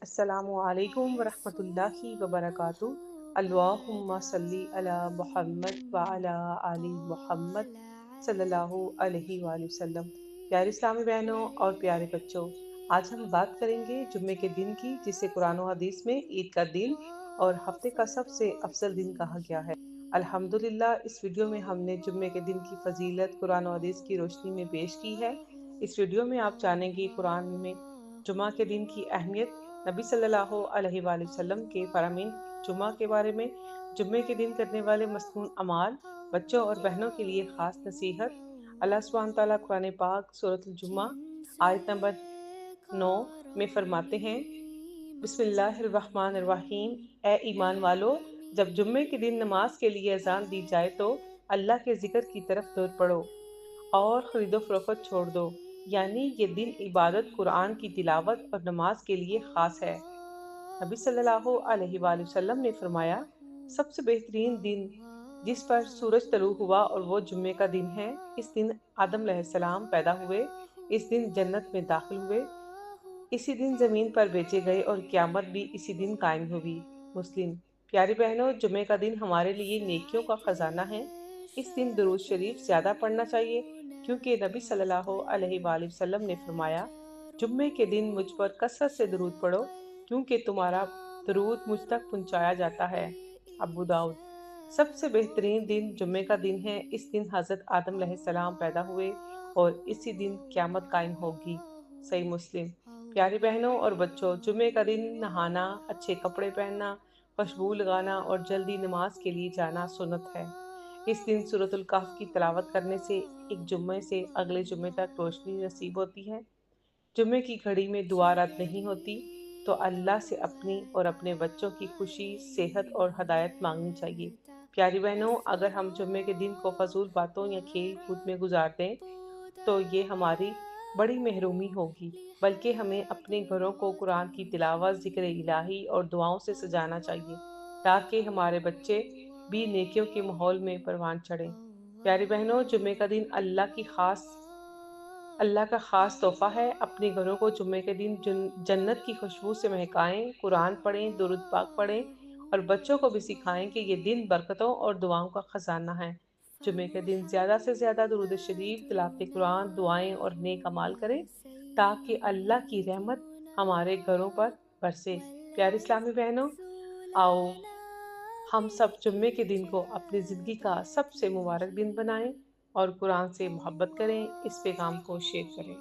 السلام علیکم ورحمۃ اللہ وبرکاتہ۔ اللہم صلی علی محمد وعلی آل محمد صلی اللہ علیہ وآلہ وسلم۔ پیارے اسلامی بہنوں اور پیارے بچوں، آج ہم بات کریں گے جمعے کے دن کی، جسے قرآن و حدیث میں عید کا دن اور ہفتے کا سب سے افضل دن کہا گیا ہے۔ الحمدللہ، اس ویڈیو میں ہم نے جمعے کے دن کی فضیلت قرآن و حدیث کی روشنی میں پیش کی ہے۔ اس ویڈیو میں آپ جانیں گے قرآن میں جمعہ کے دن کی اہمیت، نبی صلی اللہ علیہ وآلہ وسلم کے فرامین جمعہ کے بارے میں، جمعے کے دن کرنے والے مسنون اعمال، بچوں اور بہنوں کے لیے خاص نصیحت۔ اللہ سبحانہ تعالیٰ قرآن پاک سورۃ الجمعہ آیت نمبر 9 میں فرماتے ہیں، بسم اللہ الرحمن الرحیم، اے ایمان والو، جب جمعے کے دن نماز کے لیے اذان دی جائے تو اللہ کے ذکر کی طرف دوڑ پڑو اور خرید و فروخت چھوڑ دو، یعنی یہ دن عبادت، قرآن کی تلاوت اور نماز کے لیے خاص ہے۔ نبی صلی اللہ علیہ وآلہ وسلم نے فرمایا، سب سے بہترین دن جس پر سورج طلوع ہوا اور وہ جمعے کا دن ہے۔ اس دن آدم علیہ السلام پیدا ہوئے، اس دن جنت میں داخل ہوئے، اسی دن زمین پر بھیجے گئے اور قیامت بھی اسی دن قائم ہوئی۔ مسلم۔ پیاری بہنوں، جمعے کا دن ہمارے لیے نیکیوں کا خزانہ ہے۔ اس دن درود شریف زیادہ پڑھنا چاہیے، کیونکہ نبی صلی اللہ علیہ وآلہ وسلم نے فرمایا، جمعے کے دن مجھ پر کثرت سے درود پڑھو، کیونکہ تمہارا درود مجھ تک پہنچایا جاتا ہے۔ ابو داؤد۔ سب سے بہترین دن جمعے کا دن ہے۔ اس دن حضرت آدم علیہ السلام پیدا ہوئے اور اسی دن قیامت قائم ہوگی۔ صحیح مسلم۔ پیاری بہنوں اور بچوں، جمعے کا دن نہانا، اچھے کپڑے پہننا، خوشبو لگانا اور جلدی نماز کے لیے جانا سنت ہے۔ اس دن سورۃ الکہف کی تلاوت کرنے سے ایک جمعے سے اگلے جمعے تک روشنی نصیب ہوتی ہے۔ جمعے کی گھڑی میں دعا رد نہیں ہوتی، تو اللہ سے اپنی اور اپنے بچوں کی خوشی، صحت اور ہدایت مانگنی چاہیے۔ پیاری بہنوں، اگر ہم جمعے کے دن کو فضول باتوں یا کھیل کود میں گزار دیں تو یہ ہماری بڑی محرومی ہوگی، بلکہ ہمیں اپنے گھروں کو قرآن کی تلاوت، ذکر الہی اور دعاؤں سے سجانا چاہیے، تاکہ ہمارے بچے بھی نیکیوں کے ماحول میں پروان چڑھیں۔ پیاری بہنوں، جمعے کا دن اللہ کا خاص تحفہ ہے۔ اپنے گھروں کو جمعے کے دن جنت کی خوشبو سے مہکائیں، قرآن پڑھیں، درود پاک پڑھیں اور بچوں کو بھی سکھائیں کہ یہ دن برکتوں اور دعاؤں کا خزانہ ہے۔ جمعے کے دن زیادہ سے زیادہ درود شریف، تلاوت قرآن، دعائیں اور نیک اعمال کریں، تاکہ اللہ کی رحمت ہمارے گھروں پر برسے۔ پیارے اسلامی بہنوں، آؤ ہم سب جمعے کے دن کو اپنی زندگی کا سب سے مبارک دن بنائیں اور قرآن سے محبت کریں، اس پیغام کو شیئر کریں۔